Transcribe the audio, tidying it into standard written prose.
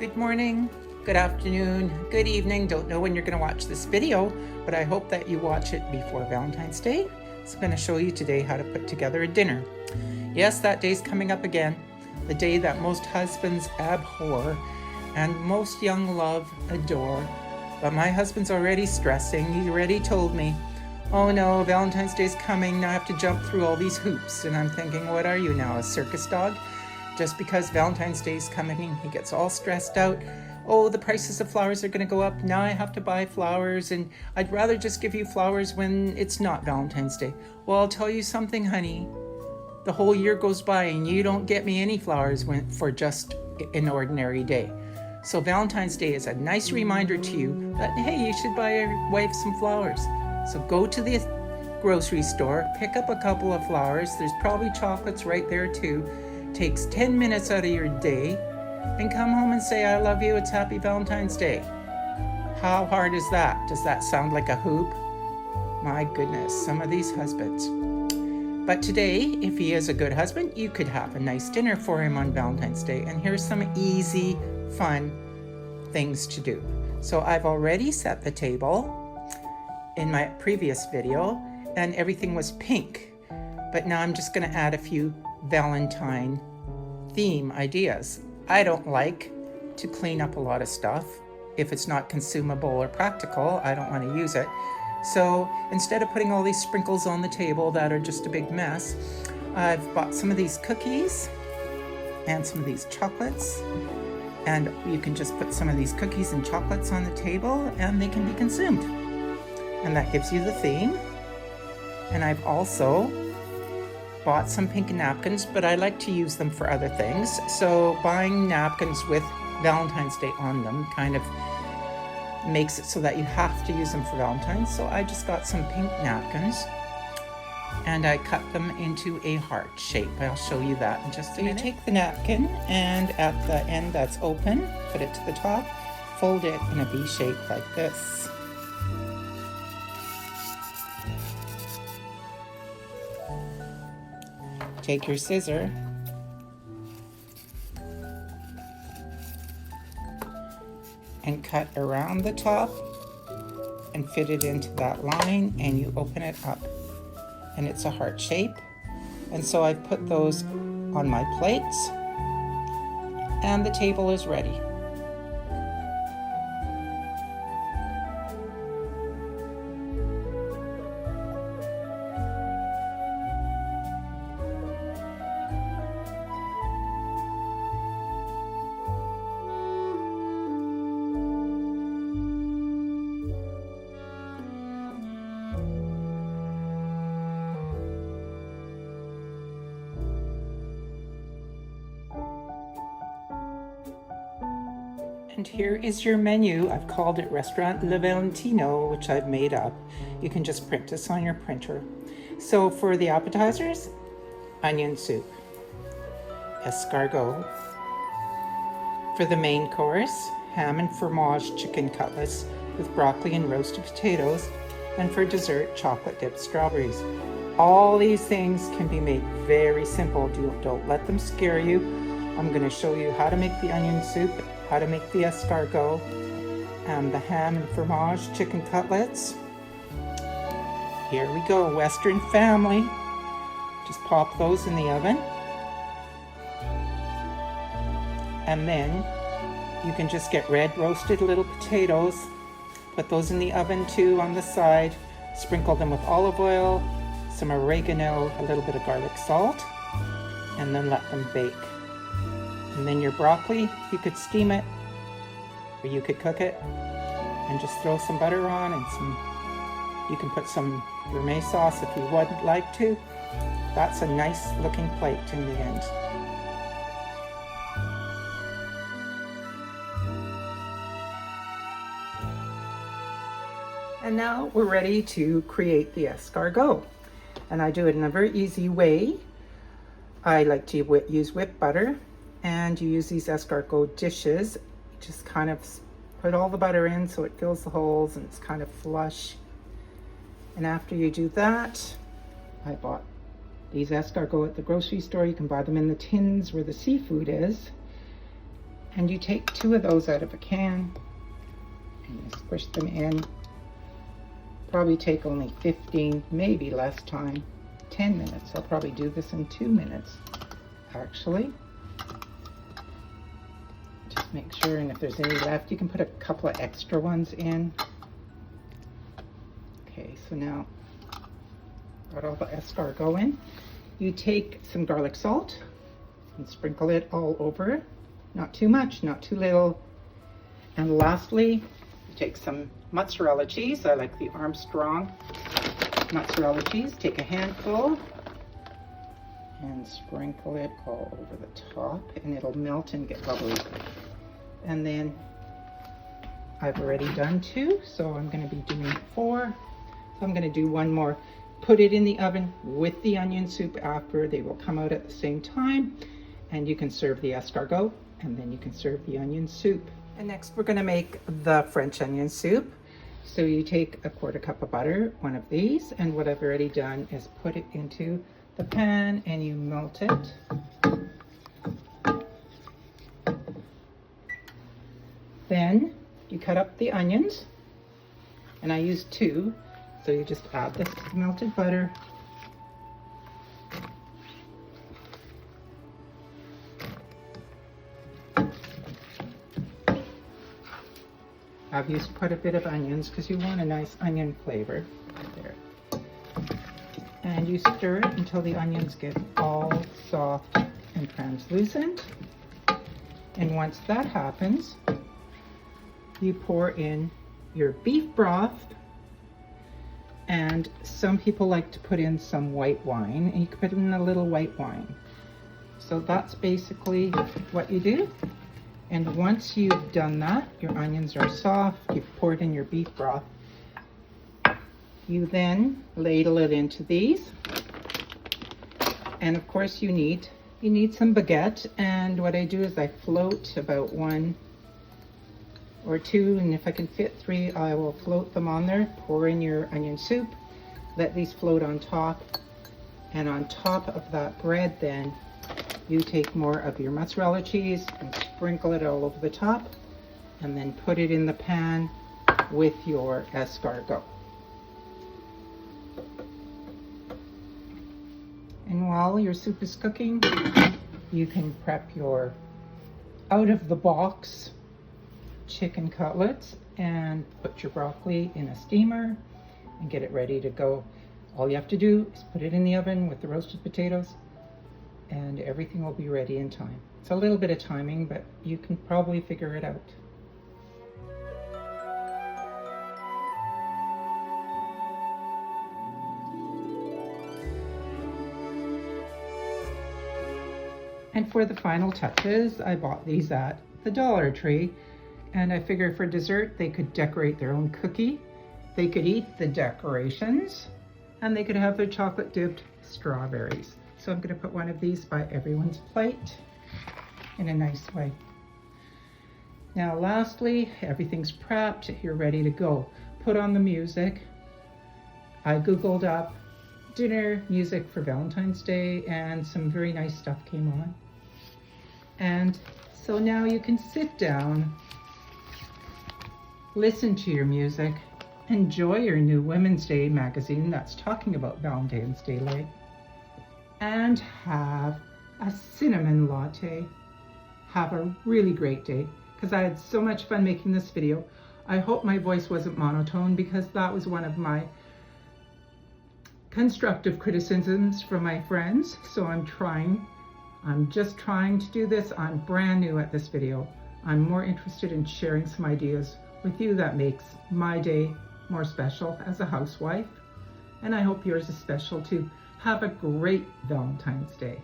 Good morning, good afternoon, good evening. Don't know when you're going to watch this video, but I hope that you watch it before Valentine's Day. So I'm going to show you today how to put together a dinner. Yes, that day's coming up again, the day that most husbands abhor and most young love adore. But my husband's already stressing. He already told me, oh no, Valentine's Day's coming. Now I have to jump through all these hoops. And I'm thinking, what are you now, a circus dog? Just because Valentine's Day is coming, he gets all stressed out. Oh, the prices of flowers are going to go up. Now I have to buy flowers, and I'd rather just give you flowers when it's not Valentine's Day. Well, I'll tell you something, honey. The whole year goes by and you don't get me any flowers for just an ordinary day. So Valentine's Day is a nice reminder to you that, hey, you should buy your wife some flowers. So go to the grocery store, pick up a couple of flowers. There's probably chocolates right there too. Takes 10 minutes out of your day, and come home and say, I love you, it's happy Valentine's Day. How hard is that? Does that sound like a hoop? My goodness, some of these husbands. But today, if he is a good husband, you could have a nice dinner for him on Valentine's Day. And here's some easy, fun things to do. So I've already set the table in my previous video, and everything was pink. But now I'm just gonna add a few Valentine theme ideas. I don't like to clean up a lot of stuff. If it's not consumable or practical, I don't want to use it. So instead of putting all these sprinkles on the table that are just a big mess, I've bought some of these cookies and some of these chocolates, and you can just put some of these cookies and chocolates on the table and they can be consumed. And that gives you the theme. And I've also bought some pink napkins, but I like to use them for other things. So buying napkins with Valentine's Day on them kind of makes it so that you have to use them for Valentine's. So I just got some pink napkins and I cut them into a heart shape. I'll show you that in just a minute. You take the napkin and at the end that's open, put it to the top, fold it in a V shape like this. Take your scissor and cut around the top and fit it into that line, and you open it up and it's a heart shape. And so I've put those on my plates and the table is ready. And here is your menu. I've called it Restaurant Le Valentino, which I've made up. You can just print this on your printer. So for the appetizers, onion soup, escargot. For the main course, ham and fromage chicken cutlets with broccoli and roasted potatoes. And for dessert, chocolate dipped strawberries. All these things can be made very simple. Don't let them scare you. I'm going to show you how to make the onion soup, how to make the escargot, and the ham and fromage chicken cutlets. Here we go, Western family. Just pop those in the oven. And then you can just get red roasted little potatoes. Put those in the oven too on the side. Sprinkle them with olive oil, some oregano, a little bit of garlic salt, and then let them bake. And then your broccoli, you could steam it or you could cook it and just throw some butter on, and you can put some gourmet sauce if you would like to. That's a nice looking plate in the end. And now we're ready to create the escargot. And I do it in a very easy way. I like to use whipped butter. And you use these escargot dishes, just kind of put all the butter in so it fills the holes and it's kind of flush. And after you do that, I bought these escargot at the grocery store. You can buy them in the tins where the seafood is. And you take 2 of those out of a can and you squish them in. Probably take only 15, maybe less time, 10 minutes. I'll probably do this in 2 minutes, actually. Just make sure, and if there's any left, you can put a couple of extra ones in. Okay, so now got all the escargot in. You take some garlic salt and sprinkle it all over. Not too much, not too little. And lastly, you take some mozzarella cheese. I like the Armstrong mozzarella cheese. Take a handful and sprinkle it all over the top, and it'll melt and get bubbly. And then I've already done 2, so I'm going to be doing 4. So I'm going to do 1 more. Put it in the oven with the onion soup after. They will come out at the same time, and you can serve the escargot, and then you can serve the onion soup. And next we're going to make the French onion soup. So you take a 1/4 cup of butter, 1 of these, and what I've already done is put it into the pan and you melt it. Then you cut up the onions, and I use 2. So you just add this melted butter. I've used quite a bit of onions because you want a nice onion flavor. There. And you stir it until the onions get all soft and translucent. And once that happens, you pour in your beef broth. And some people like to put in some white wine, and you can put in a little white wine. So that's basically what you do. And once you've done that, your onions are soft, you've poured in your beef broth. You then ladle it into these. And of course you need some baguette. And what I do is I float about 1 or 2, and if I can fit 3, I will float them on there. Pour in your onion soup, let these float on top, and on top of that bread then you take more of your mozzarella cheese and sprinkle it all over the top, and then put it in the pan with your escargot. And while your soup is cooking, you can prep your out of the box chicken cutlets and put your broccoli in a steamer and get it ready to go. All you have to do is put it in the oven with the roasted potatoes, and everything will be ready in time. It's a little bit of timing, but you can probably figure it out. And for the final touches, I bought these at the Dollar Tree. And I figured for dessert, they could decorate their own cookie. They could eat the decorations, and they could have their chocolate dipped strawberries. So I'm gonna put 1 of these by everyone's plate in a nice way. Now lastly, everything's prepped, you're ready to go. Put on the music. I Googled up dinner music for Valentine's Day, and some very nice stuff came on. And so now you can sit down, listen to your music, enjoy your new Women's Day magazine that's talking about Valentine's Day light, and have a cinnamon latte. Have a really great day, because I had so much fun making this video. I hope my voice wasn't monotone, because that was one of my constructive criticisms from my friends. So I'm just trying to do this. I'm brand new at this video. I'm more interested in sharing some ideas with you that makes my day more special as a housewife. And I hope yours is special too. Have a great Valentine's Day.